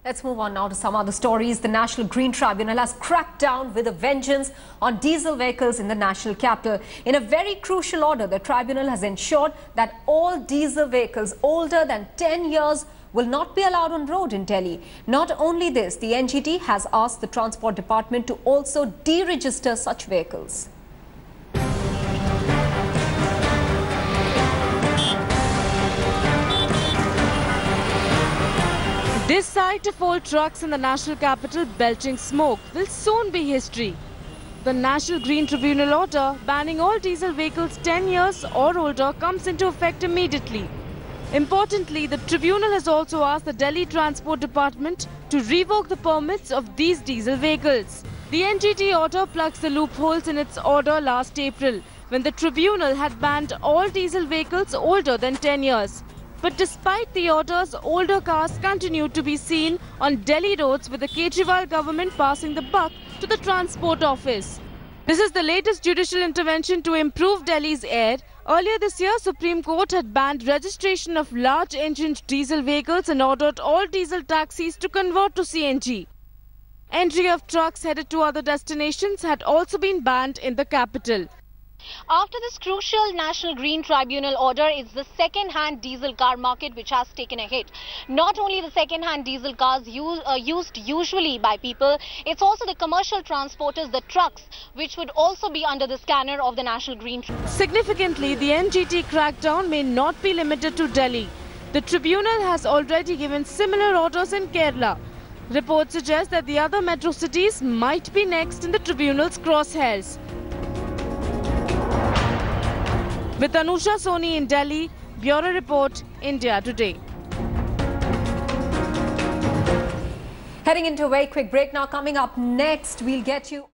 Let's move on now to some other stories. The National Green Tribunal has cracked down with a vengeance on diesel vehicles in the national capital. In a very crucial order, the tribunal has ensured that all diesel vehicles older than 10 years will not be allowed on road in Delhi. Not only this, the NGT has asked the Transport Department to also deregister such vehicles. This sight of old trucks in the national capital belching smoke will soon be history. The National Green Tribunal order banning all diesel vehicles 10 years or older comes into effect immediately. Importantly, the tribunal has also asked the Delhi Transport Department to revoke the permits of these diesel vehicles. The NGT order plugs the loopholes in its order last April, when the tribunal had banned all diesel vehicles older than 10 years. But despite the orders, older cars continue to be seen on Delhi roads, with the Kejriwal government passing the buck to the Transport Office. This is the latest judicial intervention to improve Delhi's air. Earlier this year, Supreme Court had banned registration of large-engined diesel vehicles and ordered all diesel taxis to convert to CNG. Entry of trucks headed to other destinations had also been banned in the capital. After this crucial National Green Tribunal order, it's the second-hand diesel car market which has taken a hit. Not only the second-hand diesel cars used usually by people, it's also the commercial transporters, the trucks, which would also be under the scanner of the National Green Tribunal. Significantly, the NGT crackdown may not be limited to Delhi. The tribunal has already given similar orders in Kerala. Reports suggest that the other metro cities might be next in the tribunal's crosshairs. With Anusha Soni in Delhi, Bureau Report, India Today. Heading into a very quick break now. Coming up next, we'll get you...